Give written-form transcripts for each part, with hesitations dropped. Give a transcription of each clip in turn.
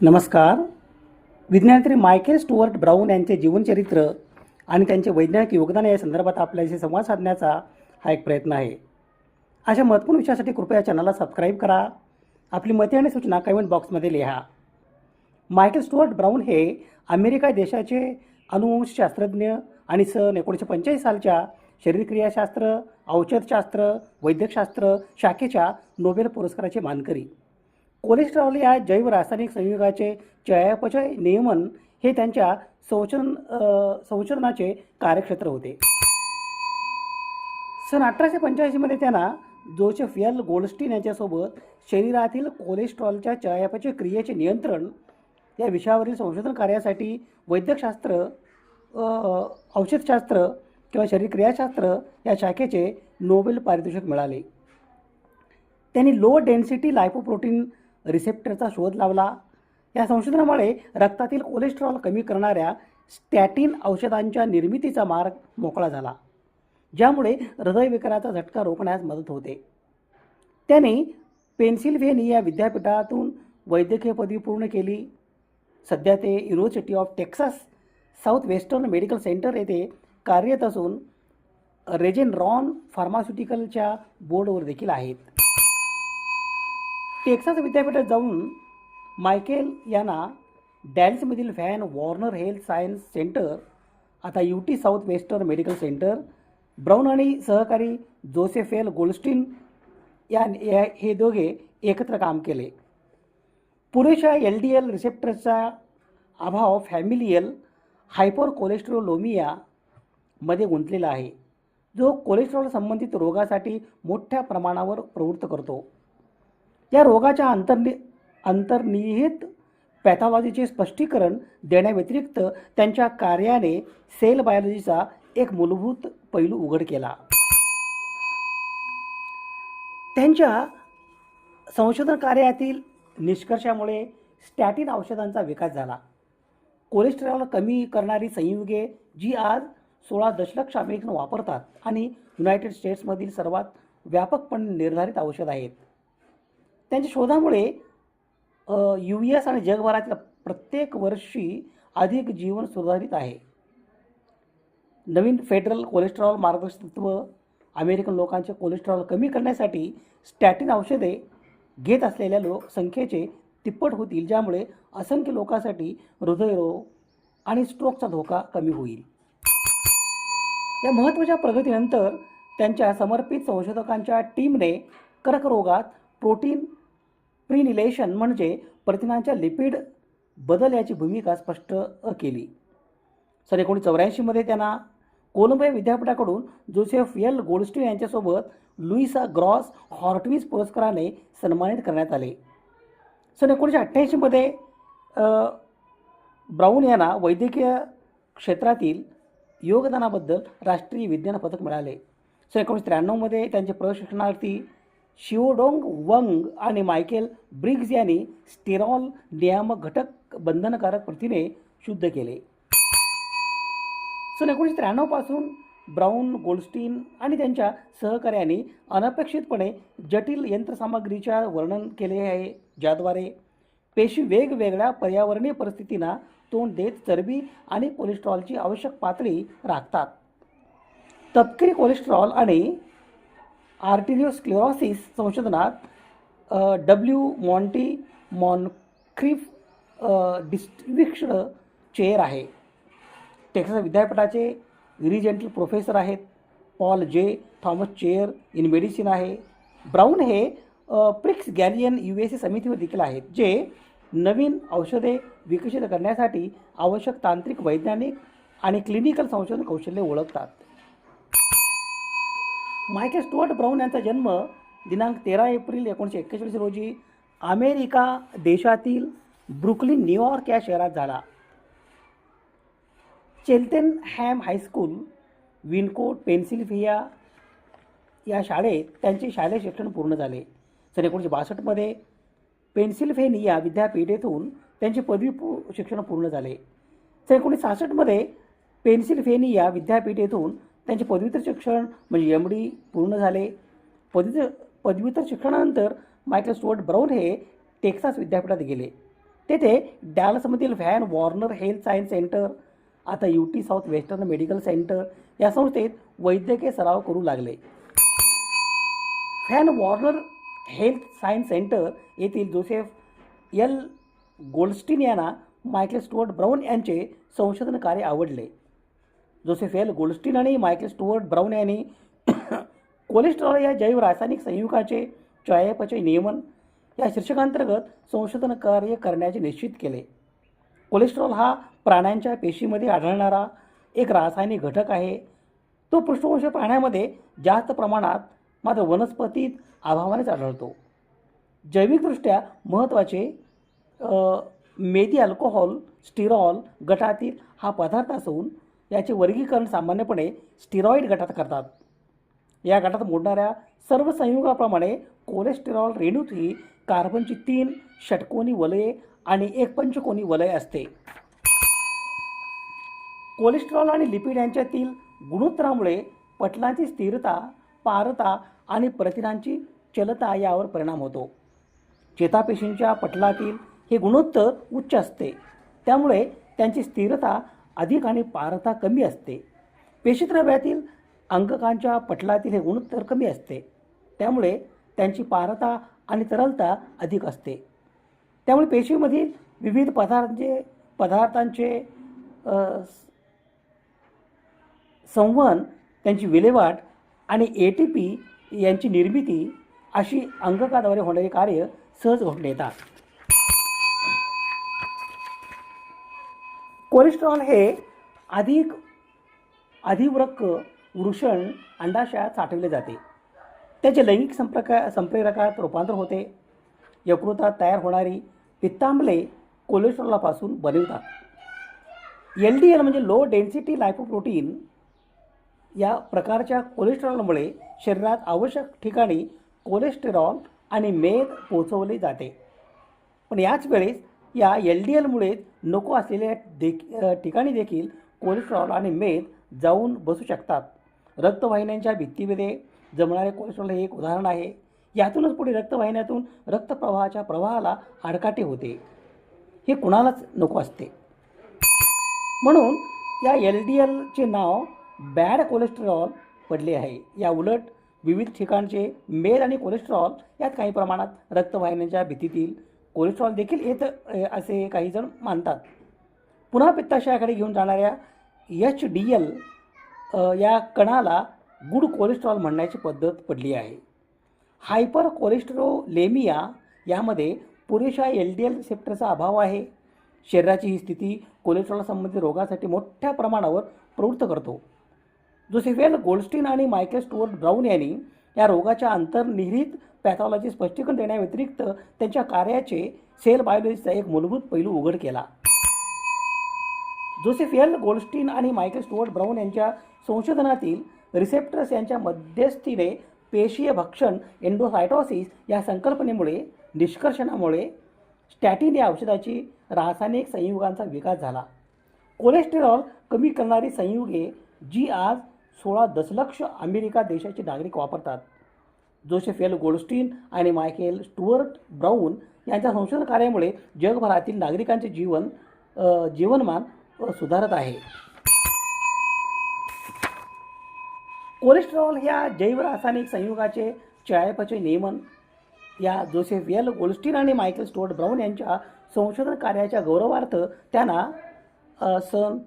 नमस्कार. विज्ञानत्री Michael Stuart Brown यांचे जीवनचरित्र आणि त्यांचे वैज्ञानिक योगदान या संदर्भात आपल्याशी संवाद साधण्याचा हा एक प्रयत्न आहे. अशा महत्त्वपूर्ण विषयासाठी कृपया या चॅनलला सबस्क्राईब करा. आपली मते आणि सूचना कमेंट बॉक्समध्ये लिहा. मायकेल स्टुअर्ट ब्राऊन हे अमेरिका देशाचे अनुवंशशास्त्रज्ञ आणि सन 1985 सालच्या शरीरक्रियाशास्त्र, औषधशास्त्र, वैद्यकशास्त्र शाखेच्या नोबेल पुरस्काराचे मानकरी. कोलेस्टेरॉल या जैव रासायनिक संयुगाचे चयापचय नियमन हे त्यांच्या संशोधनाचे कार्यक्षेत्र होते. सन 1885 त्यांना जोसेफ एल गोल्डस्टीन यांच्यासोबत शरीरातील कोलेस्ट्रॉलच्या चयापचय क्रियेचे नियंत्रण या विषयावरील संशोधन कार्यासाठी वैद्यकशास्त्र, औषधशास्त्र किंवा शरीरक्रियाशास्त्र या शाखेचे नोबेल पारितोषिक मिळाले. त्यांनी लो डेन्सिटी लायपोप्रोटीन रिसेप्टरचा शोध लावला. या संशोधनामुळे रक्तातील कोलेस्ट्रॉल कमी करणाऱ्या स्टॅटिन औषधांच्या निर्मितीचा मार्ग मोकळा झाला, ज्यामुळे हृदयविकाराचा झटका रोखण्यास मदत होते. त्यांनी पेन्सिल्व्हेनिया विद्यापीठातून वैद्यकीय पदवी पूर्ण केली. सध्या ते university of Texas south western Medical centre येथे कार्यरत असून रेजेनरॉन फार्मास्युटिकलच्या बोर्डवर देखील आहेत. टेक्सास विद्यापीठात जाऊन मायकेल यांना डॅलसमधील Van Warner Health Science Center, आता UT Southwestern Medical Center, Brown आणि सहकारी जोसेफ एल गोल्डस्टीन हे दोघे एकत्र काम केले. पुरेशा LDL रिसेप्टरचा अभाव फॅमिलियल हायपर कोलेस्टेरोलोमिया मध्ये गुंतलेला आहे, जो कोलेस्ट्रॉल संबंधित रोगासाठी मोठ्या प्रमाणावर प्रवृत्त करतो. या रोगाच्या अंतर्निहित पॅथॉलॉजीचे स्पष्टीकरण देण्याव्यतिरिक्त त्यांच्या कार्याने सेल बायोलॉजीचा एक मूलभूत पैलू उघड केला. त्यांच्या संशोधन कार्यातील निष्कर्षामुळे स्टॅटिन औषधांचा विकास झाला. कोलेस्टेरॉल कमी करणारी संयुगे जी आज 16 दशलक्ष अमेरिकन वापरतात आणि युनायटेड स्टेट्समधील सर्वात व्यापकपणे निर्धारित औषध आहेत. त्यांच्या शोधामुळे US आणि जगभरातील प्रत्येक वर्षी अधिक जीवन सुधारित आहे. नवीन फेडरल कोलेस्ट्रॉल मार्गदर्शक तत्त्व अमेरिकन लोकांचे कोलेस्ट्रॉल कमी करण्यासाठी स्टॅटिन औषधे घेत असलेल्या लोकसंख्येचे तिप्पट होतील, ज्यामुळे असंख्य लोकांसाठी हृदयरोग आणि स्ट्रोकचा धोका कमी होईल. या महत्त्वाच्या प्रगतीनंतर त्यांच्या समर्पित संशोधकांच्या टीमने कर्करोगात प्रोटीन प्रिनिलेशन म्हणजे प्रथिनांच्या लिपिड बदल याची भूमिका स्पष्ट केली. सन 1984 त्यांना कोलंबिया विद्यापीठाकडून जोसेफ एल गोल्डस्टीन यांच्यासोबत लुईसा ग्रॉस हॉर्टविज पुरस्काराने सन्मानित करण्यात आले. सन 1988 ब्राऊन यांना वैद्यकीय क्षेत्रातील योगदानाबद्दल राष्ट्रीय विज्ञान पदक मिळाले. सन 1993 त्यांचे प्रशिक्षणार्थी शिओडोंग वंग आणि मायकेल ब्रिग्ज यांनी स्टेरॉल नियामक घटक बंधनकारक प्रथिने शुद्ध केले. सन 1993 पासून ब्राऊन, गोल्डस्टीन आणि त्यांच्या सहकार्यांनी अनपेक्षितपणे जटिल यंत्रसामग्रीचे वर्णन केले आहे, ज्याद्वारे पेशी वेगवेगळ्या पर्यावरणीय परिस्थितींना तोंड देत चरबी आणि कोलेस्ट्रॉलची आवश्यक पातळी राखतात. तपकिरी कोलेस्ट्रॉल आणि आर्टेरियोस्क्लेरोसिस संशोधनात मॉन्टी मॉनक्रिफ डिस्टिंग्विश्ड चेअर आहे. टेक्सास विद्यापीठाचे रिजेंटल प्रोफेसर आहेत. पॉल जे थॉमस चेअर इन मेडिसिन आहे. ब्राऊन हे प्रिक्स गॅलियन USA समितीवर देखील आहेत, जे नवीन औषधे विकसित करण्यासाठी आवश्यक तांत्रिक, वैज्ञानिक आणि क्लिनिकल संशोधन कौशल्य ओळखतात. मायकेल स्टुअर्ट ब्राऊन यांचा जन्म दिनांक 13 एप्रिल 1941 रोजी अमेरिका देशातील ब्रुकलिन, न्यूयॉर्क या शहरात झाला. चेल्टेनहॅम हायस्कूल, विनकोट, पेन्सिल्व्हेनिया या शाळेत त्यांचे शालेय शिक्षण पूर्ण झाले. सन 1962 पेन्सिल्व्हेनिया विद्यापीठ येथून त्यांचे पदवी शिक्षण पूर्ण झाले. सन 1966 पेन्सिल्व्हेनिया विद्यापीठ येथून त्यांचे पदव्युत्तर शिक्षण म्हणजे MD पूर्ण झाले. पदव्युत्तर शिक्षणानंतर मायकेल स्टुअर्ट ब्राऊन हे टेक्सास विद्यापीठात गेले. तेथे डॅलसमधील Van Warner Health Science Center, आता UT Southwestern Medical Center या संस्थेत वैद्यकीय सराव करू लागले. Van Warner Health Science Center येथील जोसेफ एल गोल्डस्टीन यांना मायकेल स्टुअर्ट ब्राऊन यांचे संशोधन कार्य आवडले. जोसेफ एल गोल्डस्टीन आणि मायकेल स्टुअर्ट ब्राऊन यांनी कोलेस्ट्रॉल या जैव रासायनिक संयुगाचे चयापचय नियमन या शीर्षकांतर्गत संशोधन कार्य करण्याचे निश्चित केले. कोलेस्ट्रॉल हा प्राण्यांच्या पेशीमध्ये आढळणारा एक रासायनिक घटक आहे. तो पृष्ठवंशी प्राण्यामध्ये जास्त प्रमाणात मात्र वनस्पतीत अभावानेच आढळतो. जैविकदृष्ट्या महत्त्वाचे मेथी अल्कोहोल स्टिरॉल गटातील हा पदार्थ असून याचे वर्गीकरण सामान्यपणे स्टिरॉइड गटात करतात. या गटात मोडणाऱ्या सर्व संयुगाप्रमाणे कोलेस्टेरॉल रेणूत ही कार्बनची 3 षटकोनी वलये आणि 1 पंचकोनी वलय असते. कोलेस्ट्रॉल आणि लिपिड यांच्यातील गुणोत्तरामुळे पटलांची स्थिरता, पारता आणि प्रथिनांची चलता यावर परिणाम होतो. चेतापेशींच्या पटलातील हे गुणोत्तर उच्च असते, त्यामुळे त्यांची स्थिरता अधिक आणि पारता कमी असते. पेशीद्रव्यातील अंगकांच्या पटलातील हे गुणोत्तर कमी असते, त्यामुळे त्यांची पारता आणि तरलता अधिक असते. त्यामुळे पेशीमधील विविध पदार्थांचे संवहन, त्यांची विल्हेवाट आणि ATP यांची निर्मिती अशी अंगकाद्वारे होणारी कार्य सहज घडून येतात. कोलेस्ट्रॉल हे अधिवृक्क वृषण अंडाशयात साठवले जाते. त्याचे लैंगिक संप्रेरकात रूपांतर होते. यकृतात तयार होणारी पित्तांबले कोलेस्ट्रॉलपासून बनवतात. LDL म्हणजे लो डेन्सिटी लायपोप्रोटीन या प्रकारच्या कोलेस्ट्रॉलमुळे शरीरात आवश्यक ठिकाणी कोलेस्टेरॉल आणि मेद पोचवले जाते. पण याच वेळेस या LDLमुळे नको असलेल्या ठिकाणी देखील कोलेस्ट्रॉल आणि मेद जाऊन बसू शकतात. रक्तवाहिन्यांच्या भित्तीमध्ये जमणारे कोलेस्ट्रॉल हे एक उदाहरण आहे. यातूनच पुढे रक्तवाहिन्यातून रक्तप्रवाहाच्या प्रवाहाला आडकाठी होते. हे कुणालाच नको असते. म्हणून या LDLचे नाव बॅड कोलेस्टेरॉल पडले आहे. या उलट विविध ठिकाणचे मेद आणि कोलेस्ट्रॉल यात काही प्रमाणात रक्तवाहिन्यांच्या भित्तीतील कोलेस्ट्रॉल देखील येत असे काही जण मानतात. पुन्हा पित्ताशयाकडे घेऊन जाणाऱ्या HDL या कणाला गुड कोलेस्ट्रॉल म्हणण्याची पद्धत पडली आहे. हायपर कोलेस्टेरोलेमिया यामध्ये पुरेशा LDL रिसेप्टरचा अभाव आहे. शरीराची ही स्थिती कोलेस्ट्रॉल संबंधित रोगासाठी मोठ्या प्रमाणावर प्रवृत्त करतो. जोसेफ एल गोल्डस्टीन आणि मायकेल स्टुअर्ट ब्राऊन यांनी या रोगाच्या अंतर्निहित पॅथॉलॉजी स्पष्टीकरण देण्याव्यतिरिक्त त्यांच्या कार्याचे सेल बायोलॉजीचा एक मूलभूत पैलू उघड केला. जोसेफ एल गोल्डस्टीन आणि मायकेल स्टुअर्ट ब्राऊन यांच्या संशोधनातील रिसेप्टर्स यांच्या मध्यस्थीने पेशीय भक्षण एंडोसायटोसिस या संकल्पनेमुळे निष्कर्षणामुळे स्टॅटिन या औषधाची रासायनिक संयुगांचा विकास झाला. कोलेस्टेरॉल कमी करणारी संयुगे जी आज 16 दशलक्ष अमेरिका देशाचे नागरिक वापरतात. जोसेफ एल गोल्डस्टीन आणि मायकेल स्टुअर्ट ब्राऊन यांच्या संशोधन कार्यामुळे जगभरातील नागरिकांचे जीवनमान सुधारत आहे. कोलेस्ट्रॉल ह्या जैवरासायनिक संयुगाचे चयापचय नियमन या जोसेफ एल गोल्डस्टीन आणि मायकेल स्टुअर्ट ब्राऊन यांच्या संशोधन कार्याच्या गौरवार्थ त्यांना सन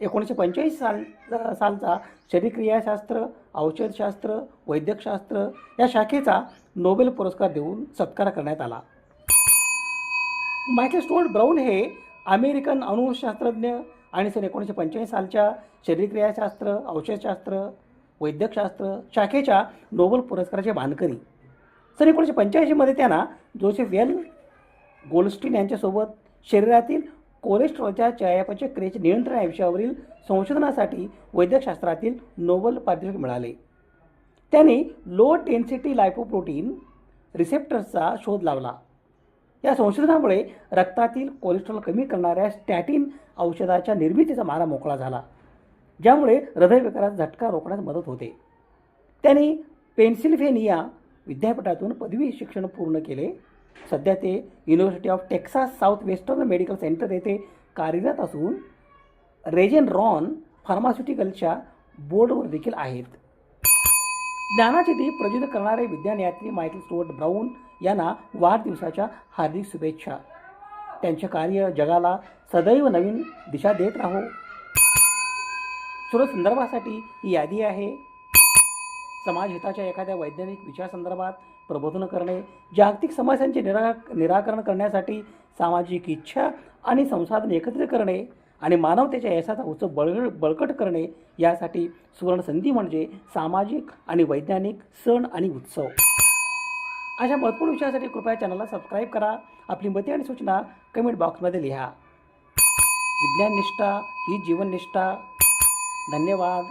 1945 सालचा शरीरक्रियाशास्त्र, औषधशास्त्र, वैद्यकशास्त्र या शाखेचा नोबेल पुरस्कार देऊन सत्कार करण्यात आला. मायकेल स्टुअर्ट ब्राऊन हे अमेरिकन अणुशास्त्रज्ञ आणि सन 1945 सालच्या शरीरक्रियाशास्त्र, औषधशास्त्र, वैद्यकशास्त्र शाखेच्या नोबेल पुरस्काराचे मानकरी. सन 1985 त्यांना जोसेफ एल गोल्डस्टीन यांच्यासोबत शरीरातील कोलेस्ट्रॉलच्या चयापचय क्रियेचे नियंत्रण या विषयावरील संशोधनासाठी वैद्यकशास्त्रातील नोबेल पारितोषिक मिळाले. त्यांनी लो डेन्सिटी लायपोप्रोटीन रिसेप्टर्सचा शोध लावला. या संशोधनामुळे रक्तातील कोलेस्ट्रॉल कमी करणाऱ्या स्टॅटिन औषधाच्या निर्मितीचा मारा मोकळा झाला, ज्यामुळे हृदयविकाराचा झटका रोखण्यास मदत होते. त्यांनी पेन्सिल्व्हेनिया विद्यापीठातून पदवी शिक्षण पूर्ण केले. सध्या ते university of Texas south western Medical centre येथे कार्यरत असून रेजेनरॉन फार्मास्युटिकलच्या बोर्डवर देखील आहेत. ज्ञानाचे दीप प्रज्वलित करणारे विज्ञान यात्री मायकेल स्टुअर्ट ब्राऊन यांना वाढदिवसाच्या हार्दिक शुभेच्छा. त्यांचे कार्य जगाला सदैव नवीन दिशा देत राहो. सर्व संदर्भासाठी ही यादी आहे. समाजहिताच्या एखाद्या वैज्ञानिक विचारासंदर्भात प्रबोधन करणे, जागतिक समस्यांचे निराकरण करण्यासाठी सामाजिक इच्छा आणि संसाधन एकत्रित करणे आणि मानवतेच्या यशाचा उत्सव बळकट करणे यासाठी सुवर्णसंधी म्हणजे सामाजिक आणि वैज्ञानिक सण आणि उत्सव. अशा महत्त्वपूर्ण विषयासाठी कृपया चॅनलला सबस्क्राईब करा. आपली मते आणि सूचना कमेंट बॉक्समध्ये लिहा. विज्ञान निष्ठा ही जीवननिष्ठा. धन्यवाद.